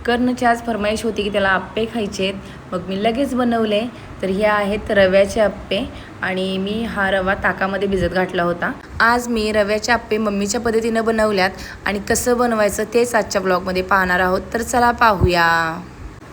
कर्णची आज फरमाईश होती की त्याला आप्पे खायचे. मग मी लगेच बनवले. तर हे आहेत रव्याचे आप्पे आणि मी हा रवा ताकामध्ये भिजत घातला होता. आज मी रव्याचे आप्पे मम्मीच्या पद्धतीनं बनवल्यात आणि कसं बनवायचं तेच आजच्या ब्लॉगमध्ये पाहणार आहोत. तर चला पाहूया.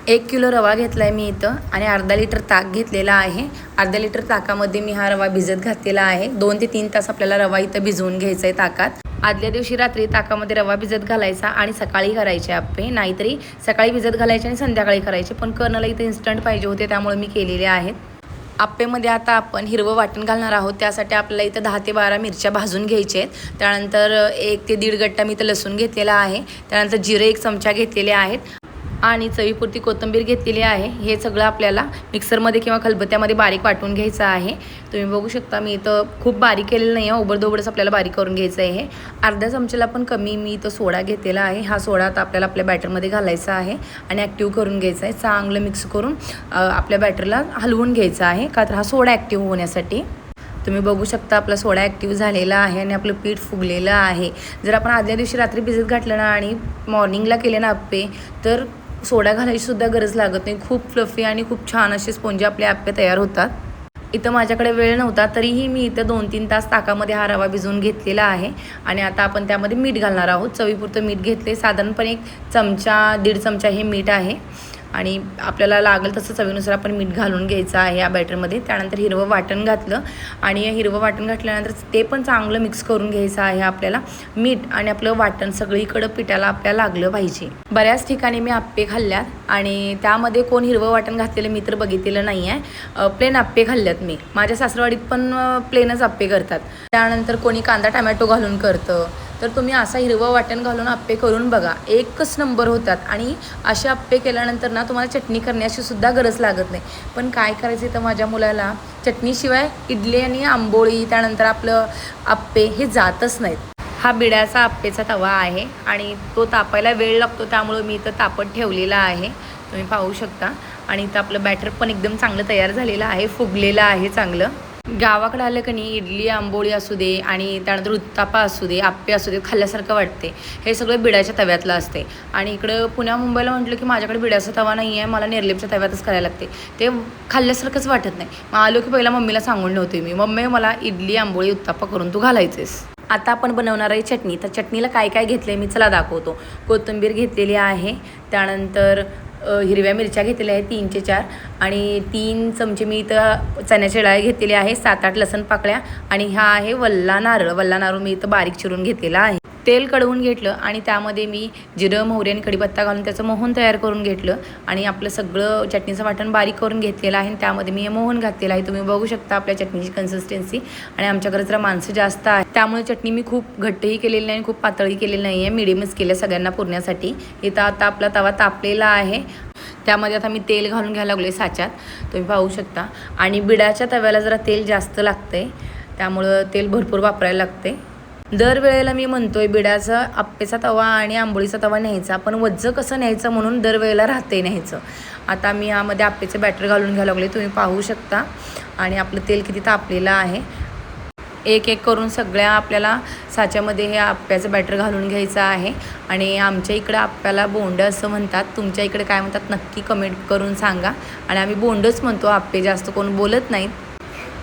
1 किलो रवा घेतला आहे मी इथं आणि अर्धा लिटर ताक घेतलेला आहे. अर्धा लिटर ताकामध्ये मी हा रवा भिजत घातलेला आहे. 2 ते 3 तास आपल्याला रवा इथं भिजवून घ्यायचा आहे ताकात. आदल्या दिवशी रात्री ताकामध्ये रवा भिजत घालायचा आणि सकाळी करायचे आप्पे. नाहीतरी सकाळी भिजत घालायचे आणि संध्याकाळी करायचे, पण कर्नाला इथं इन्स्टंट पाहिजे होते त्यामुळे मी केलेले आहेत. आप्पेमध्ये आता आपण हिरवं वाटण घालणार आहोत. त्यासाठी आपल्याला इथं 10 ते 12 मिरच्या भाजून घ्यायच्या आहेत. त्यानंतर 1 ते 1.5 गट्टा मी इथं लसूण घेतलेला आहे. त्यानंतर जिरे 1 चमचा घेतलेले आहेत आणि चवीपुरती कोथिंबीर घेतलेली आहे. हे सगळं आपल्याला मिक्सरमध्ये किंवा खलबत्त्यामध्ये बारीक वाटून घ्यायचं आहे. तुम्ही बघू शकता मी इथं खूप बारीक केलेलं नाही आहे, ओबडधोबडच आपल्याला बारीक करून घ्यायचं आहे. हे अर्ध्या चमच्याला पण कमी मी इथं सोडा घेतलेला आहे. हा सोडा आता आपल्याला आपल्या बॅटरमध्ये घालायचा आहे आणि ॲक्टिव्ह करून घ्यायचा आहे. चांगलं मिक्स करून आपल्या बॅटरला हलवून घ्यायचं आहे, का तर हा सोडा ॲक्टिव्ह होण्यासाठी. तुम्ही बघू शकता आपला सोडा ॲक्टिव्ह झालेला आहे आणि आपलं पीठ फुगलेलं आहे. जर आपण आदल्या दिवशी रात्री भिजत घातलं ना आणि मॉर्निंगला केले ना आप्पे, तर सोडा घालायची सुद्धा गरज लागत नाही. खूप फ्लफी आणि खूप छान असे स्पोंजी आपले आप्पे तयार होतात. इथं माझ्याकडे वेळ नव्हता तरीही मी इथं 2-3 तास ताकामध्ये हा रवा भिजवून घेतलेला आहे आणि आता आपण त्यामध्ये मीठ घालणार आहोत. चवीपुरतं मीठ घेतले. साधारणपणे 1 चमचा 1.5 चमचा हे मीठ आहे आणि आपल्याला लागेल तसं चवीनुसार आपण मीठ घालून घ्यायचं आहे या बॅटरमध्ये. त्यानंतर हिरवं वाटण घातलं आणि हिरवं वाटण घातल्यानंतर ते पण चांगलं मिक्स करून घ्यायचं आहे आपल्याला. मीठ आणि आपलं वाटण सगळीकडं पिठाला आपल्याला लागलं पाहिजे. बऱ्याच ठिकाणी मी आप्पे खाल्ल्यात आणि त्यामध्ये कोण हिरवं वाटण घातलेलं मी तर बघितलेलं नाही आहे. प्लेन आप्पे खाल्ल्यात मी. माझ्या सासरवाडीत पण प्लेनच आप्पे करतात. त्यानंतर कोणी कांदा टमॅटो घालून करतं. तर तुम्ही असा हिरवं वाटण घालून आप्पे करून बघा, एकच नंबर होतात. आणि असे आप्पे केल्यानंतर ना तुम्हाला चटणी करण्याची सुद्धा गरज लागत नाही. पण काय करायचं तर माझ्या मुलाला चटणीशिवाय इडली आणि आंबोळी त्यानंतर आपलं आप्पे हे जातच नाहीत. हा बिड्याचा आप्पेचा तवा आहे आणि तो तापायला वेळ लागतो, त्यामुळे मी इथं तापत ठेवलेला आहे. तुम्ही पाहू शकता. आणि इथं आपलं बॅटर पण एकदम चांगलं तयार झालेलं आहे, फुगलेलं आहे चांगलं. गावाकडे आलं की नाही इडली आंबोळी असू दे आणि त्यानंतर उत्तापा असू दे, आप्पे असू दे, खाल्ल्यासारखं वाटते. हे सगळं बिड्याच्या तव्यातलं असते. आणि इकडं पुण्या मुंबईला म्हटलं की माझ्याकडे बिड्याचा तवा नाही आहे, मला नेरलेपच्या तव्यातच करायला लागते. ते खाल्ल्यासारखंच वाटत नाही. मग आलो की पहिला मम्मीला सांगून नव्हते मी, मम्मी मला इडली आंबोळी उत्तापा करून तू घालायचेस. आता आपण बनवणार आहे चटणी. तर चटणीला काय काय घेतलं आहे मी चला दाखवतो. कोथिंबीर घेतलेली आहे. त्यानंतर हिरव्या मिरच्या घेतलेल्या आहेत 3 ते 4 आणि 3 चमचे मी इथं चण्याची डाळ घेतलेली आहे. 7-8 लसूण पाकळ्या आणि हा आहे वल्ला नारळ. वल्ला नारळ मी इथं बारीक चिरून घेतलेला आहे. तेल कढवून घेतलं आणि त्यामध्ये मी जिरं मोहरी आणि कढीपत्ता घालून त्याचं मोहन तयार करून घेतलं आणि आपलं सगळं चटणीचं वाटण बारीक करून घेतलेलं आहे. त्यामध्ये मी हे मोहन घातलेलं आहे. तुम्ही बघू शकता आपल्या चटणीची कन्सिस्टन्सी. आणि आमच्याकडे जरा माणसं जास्त आहे त्यामुळे चटणी मी खूप घट्टही केलेली नाही आणि खूप पातळही केलेली नाही आहे, मिडियमच केलं सगळ्यांना पुरण्यासाठी. इथं आता आपला तवा तापलेला आहे. त्यामध्ये आता मी तेल घालून घ्यायला लागले साच्यात. तुम्ही पाहू शकता. आणि बिडाच्या तव्याला जरा तेल जास्त लागते, त्यामुळं तेल भरपूर वापरायला लागते. दरवेळेला मी म्हणतोय बिडाचा आप्पेचा तवा आणि आंबोळीचा तवा न्यायचा, पण वज्ज कसं न्यायचं म्हणून दरवेळेला राहते न्यायचं. आता मी यामध्ये आप्पेचे बॅटर घालून घ्यायला लागले. तुम्ही पाहू शकता. आणि आपलं तेल किती तापलेलं आहे. एक एक करून सगळ्या आपल्याला साच्यामध्ये हे आप्प्याचं बॅटर घालून घ्यायचं आहे. आणि आमच्या इकडं आप्प्याला बोंड असं म्हणतात. तुमच्या इकडे काय म्हणतात नक्की कमेंट करून सांगा. आणि आम्ही बोंडच म्हणतो, आप्पे जास्त कोण बोलत नाहीत.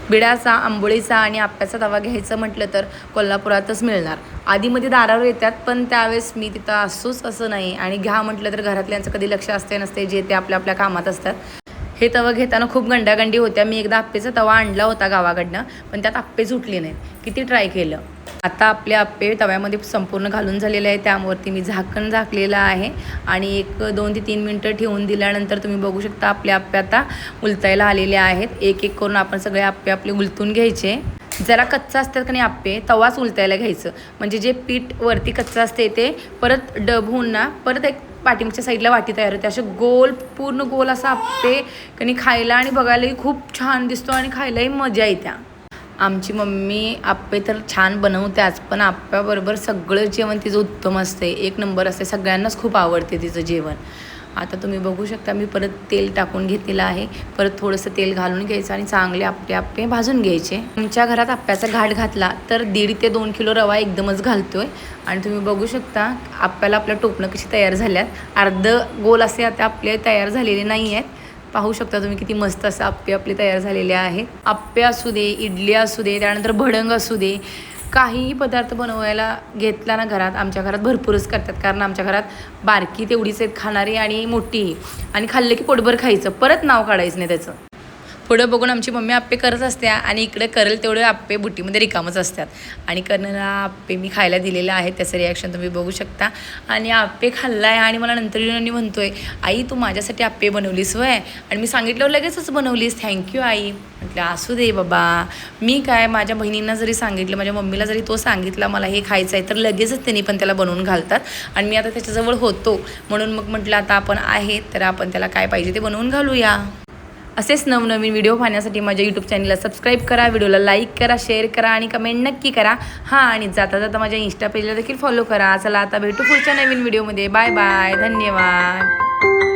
बिडाचा आंबोळीचा आणि आप्प्याचा तवा घ्यायचं म्हटलं तर कोल्हापुरातच मिळणार. आधीमध्ये दारावर येतात, पण त्यावेळेस मी तिथं असूच असं नाही. आणि घ्या म्हटलं तर घरातल्यांचं कधी लक्ष असते नसते, जे ते आपल्या आपल्या कामात असतात. हे तवा घेताना खूप गंडागंडी होत्या. मी एकदा आप्पेचा तवा आणला होता गावाकडनं, पण त्यात आप्पे सुटले नाहीत. किती ट्राय केलं. आता आपले आप्पे तव्यामध्ये संपूर्ण घालून झालेले आहे. त्यावरती मी झाकण झाकलेलं आहे आणि 2 ते 3 मिनटं ठेवून दिल्यानंतर तुम्ही बघू शकता आपले आप्पे आता उलटायला आलेले आहेत. एक एक करून आपण सगळे आप्पे आपले उलटून घ्यायचे. जरा कच्चा असतात का नाही आप्पे, तवाच उलटायला घ्यायचं, म्हणजे जे पीठ वरती कच्चं असते ते परत डब होऊन ना परत एक पाठीमागच्या साईडला वाटी तयार होते. असे गोल पूर्ण गोल असा आप्पे कणी खायला आणि बघायलाही खूप छान दिसतो आणि खायलाही मजा येते. आमची मम्मी आप्पे तर छान बनवतेच, पण आप्प्याबरोबर सगळं जेवण तिचं उत्तम असते, एक नंबर असते. सगळ्यांनाच खूप आवडते तिचं जेवण. आता तुम्ही बघू शकता मी परत तेल टाकून घेतलेलं आहे. परत थोडंसं तेल घालून घ्यायचं आणि चांगले आप्पे भाजून घ्यायचे. आमच्या घरात आप्प्याचा घाट घातला तर 1.5 ते 2 किलो रवा एकदमच घालतोय. आणि तुम्ही बघू शकता आप्प्याला आपल्या टोपणं कशी तयार झाल्यात. अर्ध गोल असे आता आपले तयार झालेले नाही आहेत. पाहू शकता तुम्ही किती मस्त असं आप्पे आपले तयार झालेले आहेत. आप्पे असू दे, इडली असू दे, त्यानंतर भडंग असू दे, काहीही पदार्थ बनवायला घेतला ना घरात, आमच्या घरात भरपूरच करतात. कारण आमच्या घरात बारकी तेवढीच आहेत खाणारी आणि मोठीही. आणि खाल्लं की पोटभर खायचं, परत नाव काढायचं नाही त्याचं. पुढं बघून आमची मम्मी आप्पे करत असते आणि इकडे करेल तेवढे आप्पे बुट्टीमध्ये रिकामच असतात. आणि करणला आप्पे मी खायला दिलेलं आहे, त्याचं रिॲक्शन तुम्ही बघू शकता. आणि आप्पे खाल्ला आहे आणि मला नंतर येऊन म्हणतोय, आई तू माझ्यासाठी आप्पे बनवलीस वय? आणि मी सांगितलं लगेचच बनवलीस, थँक्यू आई. म्हटलं असू दे बाबा, मी काय माझ्या बहिणींना जरी सांगितलं, माझ्या मम्मीला जरी तो सांगितला मला हे खायचं आहे, तर लगेचच त्यांनी पण त्याला बनवून घालतात. आणि मी आता त्याच्याजवळ होतो म्हणून मग म्हटलं आता आपण आहे तर आपण त्याला काय पाहिजे ते बनवून घालूया. असेच नवनवीन व्हिडिओ पाहण्यासाठी माझ्या यूट्यूब चॅनलला सबस्क्राईब करा, व्हिडिओला लाईक करा, शेअर करा आणि कमेंट नक्की करा. हां, आणि जाता जाता माझ्या इंस्टा पेजला देखील फॉलो करा. चला आता भेटू पुढच्या नवीन व्हिडिओमध्ये. बाय बाय, धन्यवाद.